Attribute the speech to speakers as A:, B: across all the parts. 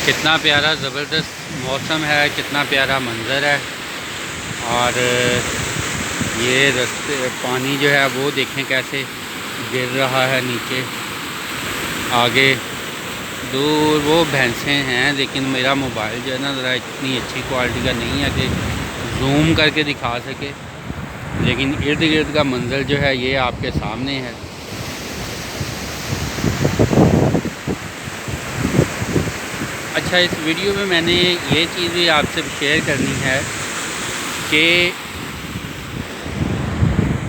A: کتنا پیارا زبردست موسم ہے، کتنا پیارا منظر ہے۔ اور یہ رستے پانی جو ہے وہ دیکھیں کیسے گر رہا ہے نیچے۔ آگے دور وہ بھینسیں ہیں، لیکن میرا موبائل جو ہے نا ذرا اتنی اچھی کوالٹی کا نہیں ہے کہ زوم کر کے دکھا سکے، لیکن ارد گرد کا منظر جو ہے یہ آپ کے سامنے ہے۔ اچھا، اس ویڈیو میں نے یہ چیز بھی آپ سے شیئر کرنی ہے کہ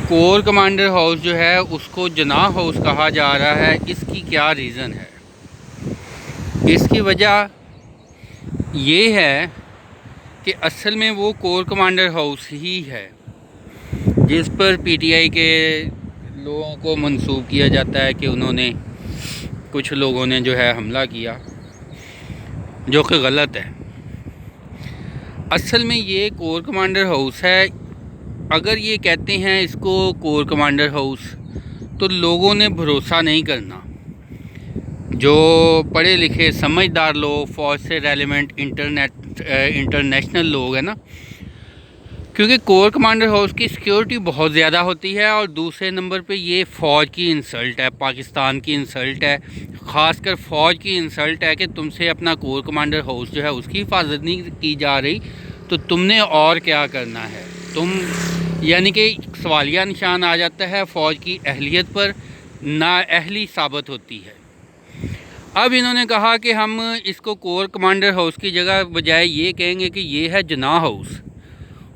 A: کور کمانڈر ہاؤس جو ہے اس کو جناح ہاؤس کہا جا رہا ہے۔ اس کی کیا ریزن ہے؟ اس کی وجہ یہ ہے کہ اصل میں وہ کور کمانڈر ہاؤس ہی ہے جس پر پی ٹی آئی کے لوگوں کو منسوب کیا جاتا ہے کہ انہوں نے کچھ لوگوں نے جو ہے حملہ کیا، جو کہ غلط ہے۔ اصل میں یہ کور کمانڈر ہاؤس ہے۔ اگر یہ کہتے ہیں اس کو کور کمانڈر ہاؤس تو لوگوں نے بھروسہ نہیں کرنا۔ جو پڑھے لکھے سمجھدار لوگ، فوج سے ریلیونٹ انٹرنیشنل لوگ ہیں نا، کیونکہ کور کمانڈر ہاؤس کی سیکیورٹی بہت زیادہ ہوتی ہے، اور دوسرے نمبر پہ یہ فوج کی انسلٹ ہے، پاکستان کی انسلٹ ہے، خاص کر فوج کی انسلٹ ہے کہ تم سے اپنا کور کمانڈر ہاؤس جو ہے اس کی حفاظت نہیں کی جا رہی تو تم نے اور کیا کرنا ہے۔ یعنی کہ سوالیہ نشان آ جاتا ہے فوج کی اہلیت پر، نااہلی ثابت ہوتی ہے۔ اب انہوں نے کہا کہ ہم اس کو کور کمانڈر ہاؤس کی جگہ بجائے یہ کہیں گے کہ یہ ہے جناح ہاؤس۔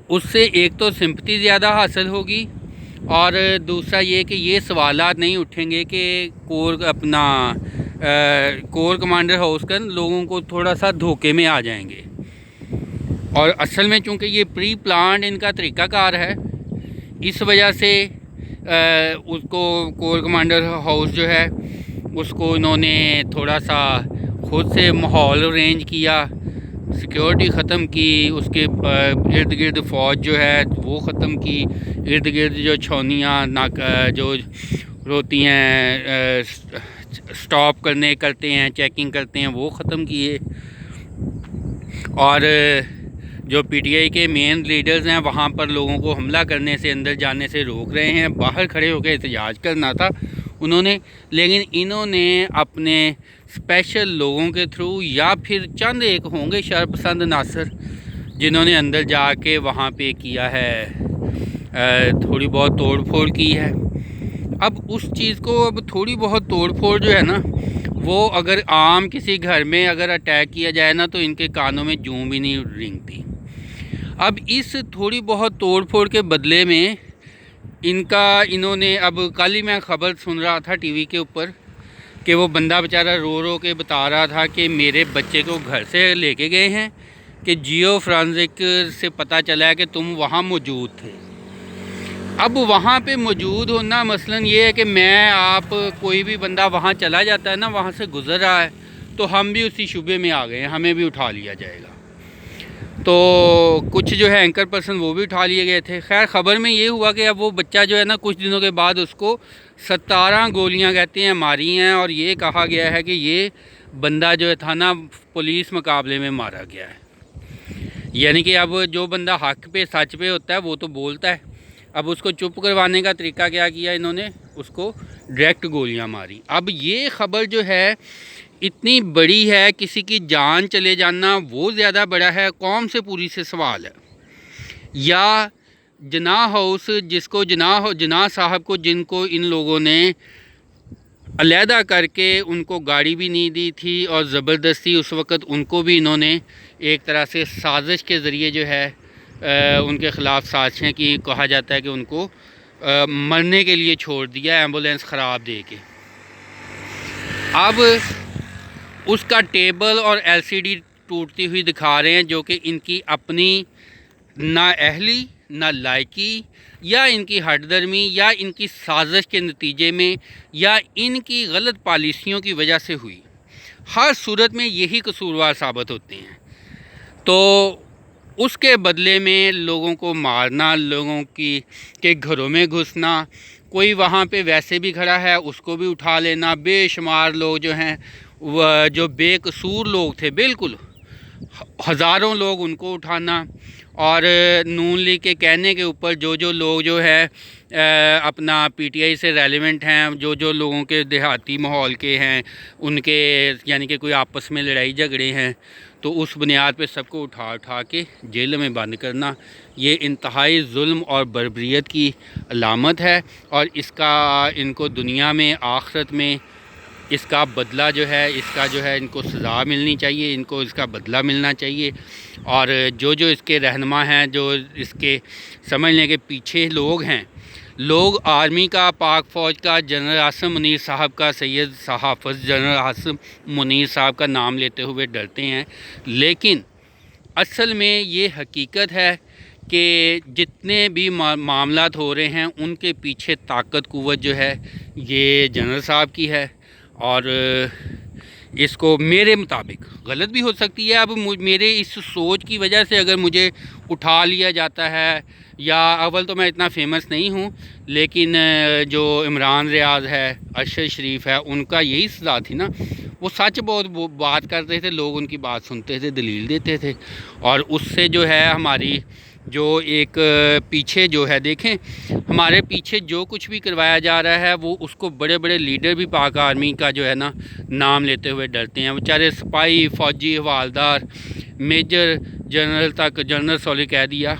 A: اس سے ایک تو سمپتی زیادہ حاصل ہوگی، اور دوسرا یہ کہ یہ سوالات نہیں اٹھیں گے کہ کور کمانڈر ہاؤس کا لوگوں کو تھوڑا سا دھوکے میں آ جائیں گے۔ اور اصل میں چونکہ یہ پری پلانڈ ان کا طریقہ کار ہے، اس وجہ سے اس کو کور کمانڈر ہاؤس جو ہے اس کو انہوں نے تھوڑا سا خود سے ماحول ارینج کیا، سیکیورٹی ختم کی، اس کے ارد گرد فوج جو ہے وہ ختم کی، ارد گرد جو چھونیاں جو ہوتی ہیں سٹاپ کرتے ہیں، چیکنگ کرتے ہیں، وہ ختم کیے۔ اور جو پی ٹی آئی کے مین لیڈرز ہیں وہاں پر لوگوں کو حملہ کرنے سے، اندر جانے سے روک رہے ہیں۔ باہر کھڑے ہو کے احتجاج کرنا تھا انہوں نے، لیکن انہوں نے اپنے اسپیشل لوگوں کے تھرو، یا پھر چند ایک ہوں گے شر پسند عناصر جنہوں نے اندر جا کے وہاں پہ کیا ہے، تھوڑی بہت توڑ پھوڑ کی ہے۔ اب اس چیز کو، اب تھوڑی بہت توڑ پھوڑ جو ہے نا، وہ اگر عام کسی گھر میں اگر اٹیک کیا جائے نا تو ان کے کانوں میں جوں بھی نہیں رینگتی۔ اب اس تھوڑی بہت توڑ پھوڑ کے بدلے میں انہوں نے، اب کل ہی میں خبر سن رہا تھا ٹی وی کے اوپر کہ وہ بندہ بیچارہ رو رو کے بتا رہا تھا کہ میرے بچے کو گھر سے لے کے گئے ہیں کہ جیو فرانزک سے پتہ چلا ہے کہ تم وہاں موجود تھے۔ اب وہاں پہ موجود ہونا مثلاً یہ ہے کہ آپ کوئی بھی بندہ وہاں چلا جاتا ہے نا، وہاں سے گزر رہا ہے تو ہم بھی اسی شعبے میں آ گئے ہیں، ہمیں بھی اٹھا لیا جائے گا۔ تو کچھ جو ہے اینکر پرسن وہ بھی اٹھا لیے گئے تھے۔ خیر، خبر میں یہ ہوا کہ اب وہ بچہ جو ہے نا کچھ دنوں کے بعد اس کو 17 گولیاں کہتے ہیں ماری ہیں، اور یہ کہا گیا ہے کہ یہ بندہ جو تھا نا پولیس مقابلے میں مارا گیا ہے۔ یعنی کہ اب جو بندہ حق پہ، سچ پہ ہوتا ہے وہ تو بولتا ہے۔ اب اس کو چپ کروانے کا طریقہ کیا کیا انہوں نے، اس کو ڈائریکٹ گولیاں ماری۔ اب یہ خبر جو ہے اتنی بڑی ہے، کسی کی جان چلے جانا وہ زیادہ بڑا ہے، قوم سے پوری سے سوال ہے، یا جناح ہاؤس جس کو جناح صاحب کو، جن کو ان لوگوں نے علیحدہ کر کے ان کو گاڑی بھی نہیں دی تھی، اور زبردستی اس وقت ان کو بھی انہوں نے ایک طرح سے سازش کے ذریعے جو ہے ان کے خلاف سازشیں کی، کہا جاتا ہے کہ ان کو مرنے کے لیے چھوڑ دیا ایمبولینس خراب دے کے۔ اب اس کا ٹیبل اور ایل سی ڈی ٹوٹتی ہوئی دکھا رہے ہیں، جو کہ ان کی اپنی نااہلی، نالائقی، یا ان کی ہٹ درمی، یا ان کی سازش کے نتیجے میں، یا ان کی غلط پالیسیوں کی وجہ سے ہوئی۔ ہر صورت میں یہی قصوروار ثابت ہوتے ہیں۔ تو اس کے بدلے میں لوگوں کو مارنا، لوگوں کے گھروں میں گھسنا، کوئی وہاں پہ ویسے بھی کھڑا ہے اس کو بھی اٹھا لینا، بے شمار لوگ جو ہیں جو بے قصور لوگ تھے بالکل ہزاروں لوگ ان کو اٹھانا، اور نون لیگ کے کہنے کے اوپر جو لوگ جو ہے اپنا پی ٹی آئی سے ریلیونٹ ہیں، جو لوگوں کے دیہاتی ماحول کے ہیں، ان کے یعنی کہ کوئی آپس میں لڑائی جھگڑے ہیں، تو اس بنیاد پہ سب کو اٹھا کے جیل میں بند کرنا، یہ انتہائی ظلم اور بربریت کی علامت ہے، اور اس کا ان کو دنیا میں آخرت میں اس کا بدلہ جو ہے ان کو سزا ملنی چاہیے، ان کو اس کا بدلہ ملنا چاہیے۔ اور جو اس کے رہنما ہیں، جو اس کے سمجھ لیں کہ پیچھے لوگ ہیں، لوگ آرمی کا، پاک فوج کا، جنرل عاصم منیر صاحب کا، سید حافظ جنرل عاصم منیر صاحب کا نام لیتے ہوئے ڈرتے ہیں، لیکن اصل میں یہ حقیقت ہے کہ جتنے بھی معاملات ہو رہے ہیں ان کے پیچھے طاقت قوت جو ہے یہ جنرل صاحب کی ہے، اور اس کو میرے مطابق غلط بھی ہو سکتی ہے۔ اب میرے اس سوچ کی وجہ سے اگر مجھے اٹھا لیا جاتا ہے، یا اول تو میں اتنا فیمس نہیں ہوں، لیکن جو عمران ریاض ہے، ارشد شریف ہے، ان کا یہی سزا تھی نا، وہ سچ بہت بات کرتے تھے، لوگ ان کی بات سنتے تھے، دلیل دیتے تھے، اور اس سے جو ہے ہماری جو ایک پیچھے جو ہے، دیکھیں ہمارے پیچھے جو کچھ بھی کروایا جا رہا ہے، وہ اس کو بڑے بڑے لیڈر بھی پاک آرمی کا جو ہے نا نام لیتے ہوئے ڈرتے ہیں۔ بیچارے سپاہی، فوجی، حوالدار، میجر جنرل تک، جنرل سولی کہہ دیا،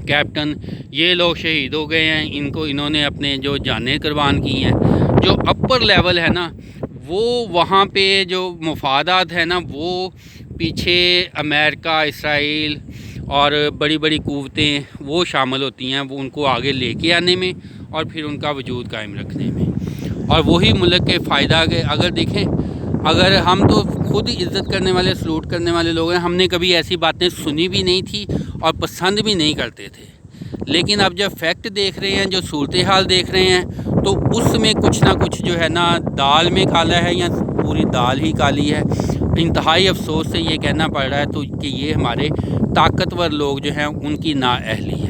A: کیپٹن، یہ لوگ شہید ہو گئے ہیں، انہوں نے اپنے جو جانیں قربان کی ہیں۔ جو اپر لیول ہے نا، وہ وہاں پہ جو مفادات ہے نا، وہ پیچھے امریکہ، اسرائیل اور بڑی بڑی قوتیں وہ شامل ہوتی ہیں، وہ ان کو آگے لے کے آنے میں اور پھر ان کا وجود قائم رکھنے میں، اور وہی ملک کے فائدہ کے اگر دیکھیں، اگر ہم تو خود عزت کرنے والے، سلوٹ کرنے والے لوگ ہیں، ہم نے کبھی ایسی باتیں سنی بھی نہیں تھی اور پسند بھی نہیں کرتے تھے، لیکن اب جب فیکٹ دیکھ رہے ہیں، جو صورتحال دیکھ رہے ہیں، تو اس میں کچھ نہ کچھ جو ہے نا دال میں کالا ہے، یا پوری دال ہی کالی ہے۔ انتہائی افسوس سے یہ کہنا پڑ رہا ہے تو کہ یہ ہمارے طاقتور لوگ جو ہیں ان کی نااہلی